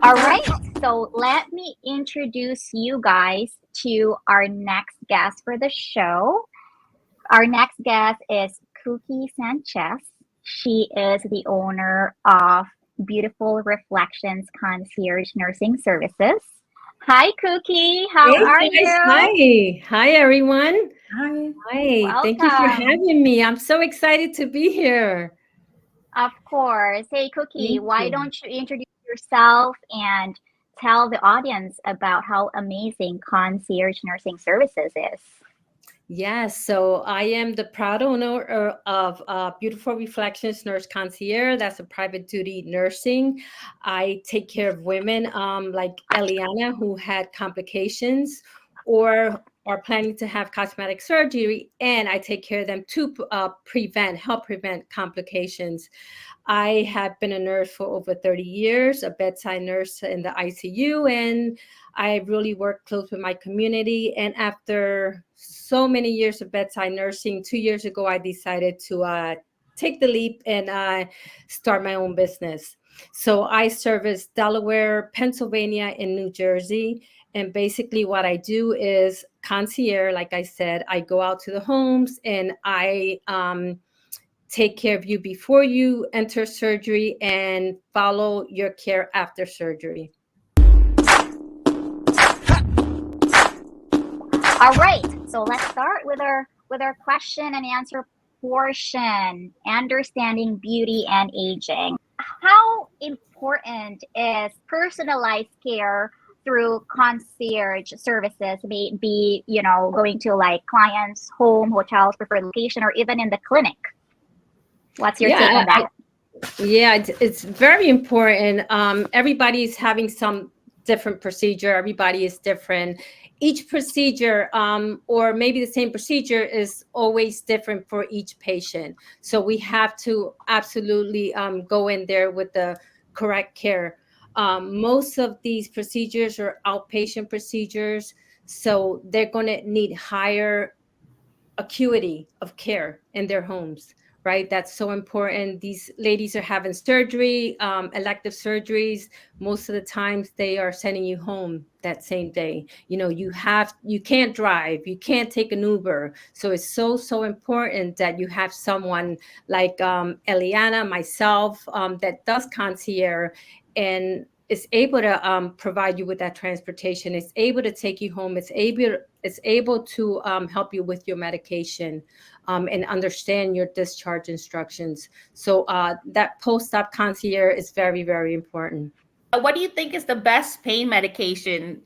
All right, so let me introduce you guys to our next guest for the show. Our next guest is Cookie Sanchez. She is the owner of Beautiful Reflections Concierge Nursing Services. Hi, Cookie. How Hey are guys, you? hi. Hi everyone. Hi. Hi. Thank you for Welcome. having me. I'm so excited to be here. Of course. Hey, Cookie, Thank why you. don't you introduce yourself and tell the audience about how amazing concierge nursing services is? Yes, so I am the proud owner of Beautiful Reflections Nurse Concierge. That's a private duty nursing. I take care of women like Eliana who had complications or are planning to have cosmetic surgery, and I take care of them to help prevent complications. I have been a nurse for over 30 years, a bedside nurse in the ICU, and I really work close with my community. And after so many years of bedside nursing, 2 years ago, I decided to take the leap and start my own business. So I service Delaware, Pennsylvania, and New Jersey. And basically, what I do is concierge. Like I said, I go out to the homes and I take care of you before you enter surgery and follow your care after surgery. All right, so let's start with our question and answer portion, understanding beauty and aging. How important is personalized care through concierge services, may it be, going to like clients' home, hotels, preferred location, or even in the clinic? What's your take Yeah, on that? yeah, it's very important. Everybody's having some different procedure. Everybody is different. Each procedure, or maybe the same procedure, is always different for each patient. So we have to absolutely go in there with the correct care. Most of these procedures are outpatient procedures, so they're going to need higher acuity of care in their homes, right? That's so important. These ladies are having surgery, elective surgeries. Most of the times they are sending you home that same day. You can't drive, you can't take an Uber. So it's so important that you have someone like Eliana, myself, that does concierge and is able to provide you with that transportation. It's able to take you home. It's able to help you with your medication and understand your discharge instructions. So that post-op concierge is very important. What do you think is the best pain medication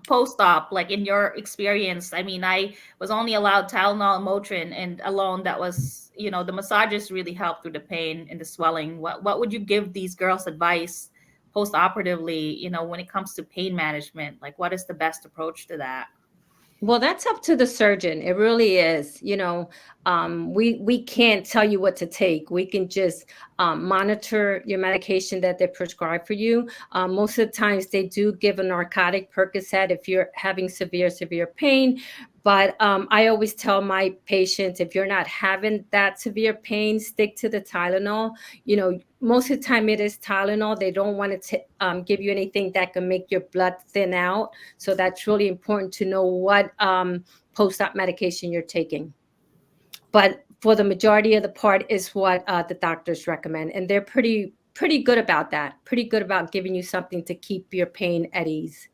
post-op, like in your experience? I mean, I was only allowed Tylenol and Motrin, and alone that was, the massages really helped through the pain and the swelling. What would you give these girls advice post-operatively, when it comes to pain management? Like, what is the best approach to that? Well, that's up to the surgeon. It really is. We can't tell you what to take. We can just monitor your medication that they prescribe for you. Most of the times, they do give a narcotic Percocet if you're having severe pain. But I always tell my patients, if you're not having that severe pain, stick to the Tylenol. Most of the time it is Tylenol. They don't want to give you anything that can make your blood thin out. So that's really important to know what post-op medication you're taking. But for the majority of the part is what the doctors recommend, and they're pretty good about that. Pretty good about giving you something to keep your pain at ease.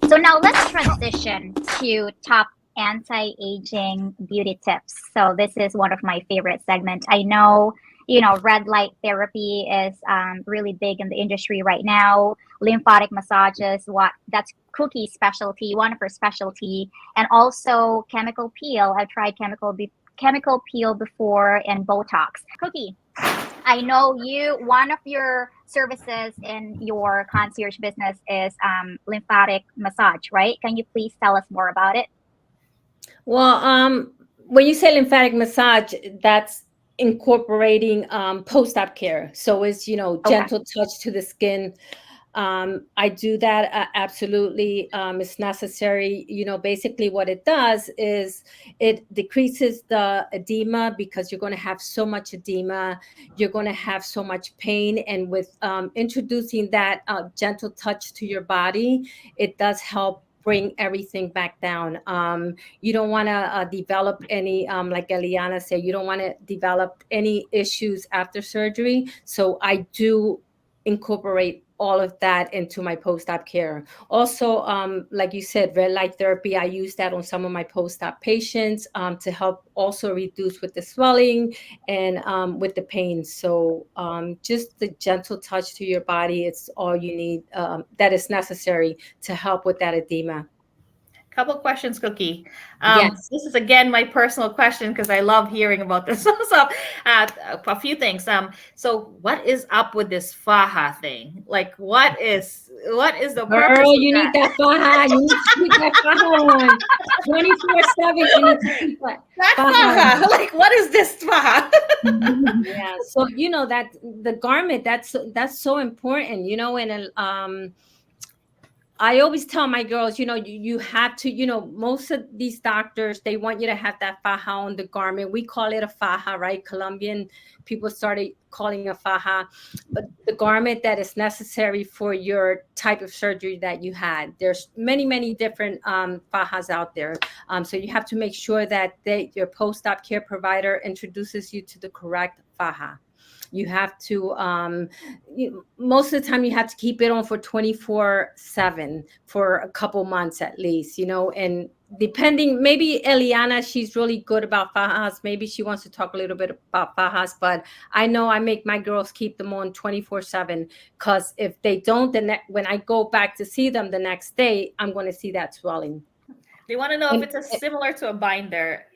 So now let's transition to top anti-aging beauty tips. So this is one of my favorite segments. I know, red light therapy is really big in the industry right now. Lymphatic massages, what that's Cookie's specialty, one of her specialty, and also chemical peel. I've tried chemical peel before and Botox. Cookie, I know one of your services in your concierge business is lymphatic massage, right? Can you please tell us more about it? Well, when you say lymphatic massage, that's incorporating post-op care. So it's, Okay. gentle touch to the skin. I do that absolutely. It's necessary. Basically what it does is it decreases the edema, because you're going to have so much edema. You're going to have so much pain. And with introducing that gentle touch to your body, it does help bring everything back down. You don't want to develop any, like Eliana said, you don't want to develop any issues after surgery. So I do incorporate all of that into my post-op care. Also, like you said, red light therapy, I use that on some of my post-op patients to help also reduce with the swelling and with the pain. So just the gentle touch to your body, it's all you need, that is necessary to help with that edema. Couple questions, Cookie. Yes. This is again my personal question because I love hearing about this. So, a few things. So, what is up with this faja thing? Like, what is the purpose Girl, of you need that? that faja. You need to keep that faja on 24/7. You need to keep that That faja faja, on. like, what is this faja? Yeah. So that the garment, that's so important. And I always tell my girls, you have to, most of these doctors, they want you to have that faja on the garment. We call it a faja, right? Colombian people started calling a faja, but the garment that is necessary for your type of surgery that you had. There's many, many different fajas out there. So you have to make sure that your post-op care provider introduces you to the correct faja. You have to most of the time you have to keep it on for 24/7 for a couple months at least, and depending, maybe Eliana, she's really good about fajas. Maybe she wants to talk a little bit about fajas, but I know I make my girls keep them on 24/7, because if they don't, then when I go back to see them the next day, I'm going to see that swelling. They want to know if And it's similar to a binder.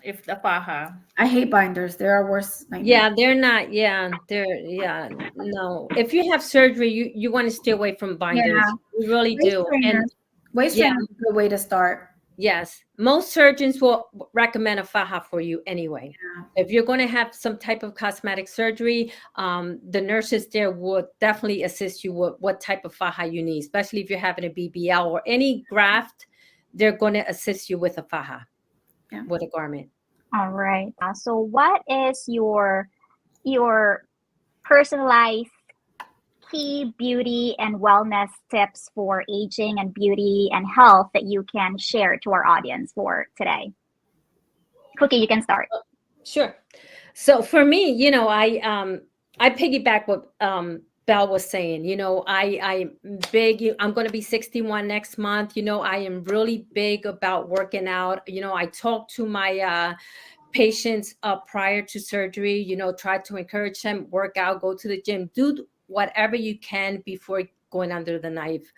If the faja. I hate binders. They are worse nightmare. yeah, they're not. Yeah, no. If you have surgery, you want to stay away from binders. You really Waist do. And trainers. Waist yeah, trainer is a good way to start. yes, most surgeons will recommend a faja for you anyway. Yeah. If you're going to have some type of cosmetic surgery, the nurses there will definitely assist you with what type of faja you need, especially if you're having a BBL or any graft. They're going to assist you with a faja, with a garment. All right. So what is your personalized key beauty and wellness tips for aging and beauty and health that you can share to our audience for today? Cookie, you can start. Sure. So for me, I piggyback what Belle was saying. I'm big. I'm going to be 61 next month. I am really big about working out. I talk to my patients prior to surgery. Try to encourage them, work out, go to the gym, do whatever you can before going under the knife.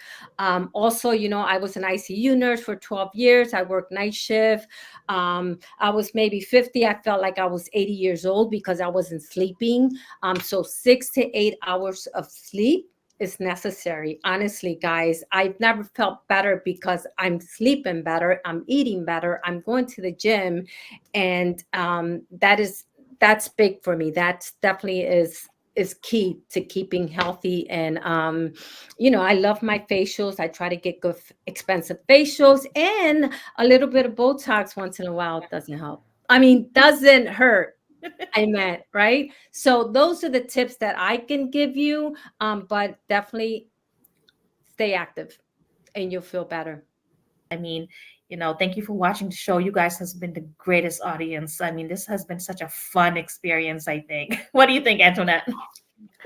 Also, I was an ICU nurse for 12 years. I worked night shift. I was maybe 50. I felt like I was 80 years old because I wasn't sleeping. So 6 to 8 hours of sleep is necessary. Honestly, guys, I've never felt better because I'm sleeping better. I'm eating better. I'm going to the gym. And that's big for me. That's definitely is key to keeping healthy. And I love my facials. I try to get good expensive facials, and a little bit of Botox once in a while doesn't help. Doesn't hurt. I meant, right? So those are the tips that I can give you, but definitely stay active and you'll feel better. Thank you for watching the show. You guys has been the greatest audience. This has been such a fun experience, I think. What do you think, Antoinette?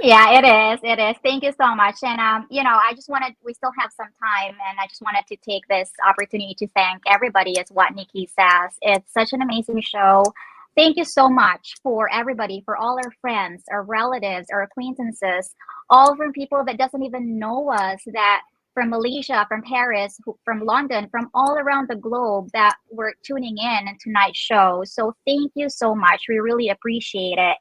Yeah, it is. It is. Thank you so much. And I just we still have some time, and I just wanted to take this opportunity to thank everybody, as what Nikki says. It's such an amazing show. Thank you so much for everybody, for all our friends, our relatives, our acquaintances, all from people that doesn't even know us, that from Malaysia, from Paris, from London, from all around the globe that were tuning in tonight's show. So thank you so much. We really appreciate it.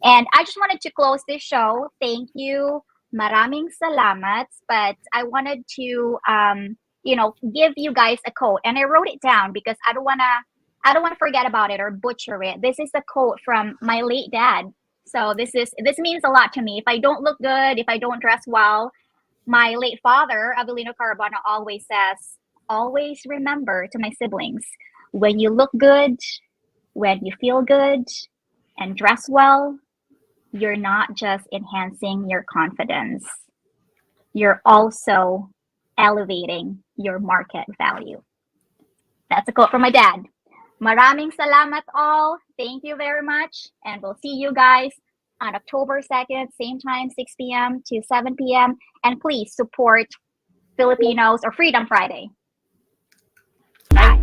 And I just wanted to close this show. Thank you. Maraming salamat. But I wanted to, give you guys a quote. And I wrote it down because I don't want to forget about it or butcher it. This is a quote from my late dad. So this means a lot to me. If I don't look good, if I don't dress well, my late father, Avelino Carabano, always says, always remember to my siblings, when you look good, when you feel good, and dress well, you're not just enhancing your confidence, you're also elevating your market value. That's a quote from my dad. Maraming salamat all. Thank you very much. And we'll see you guys on October 2nd, same time, 6 p.m. to 7 p.m. And please support Filipinos or Freedom Friday. Bye.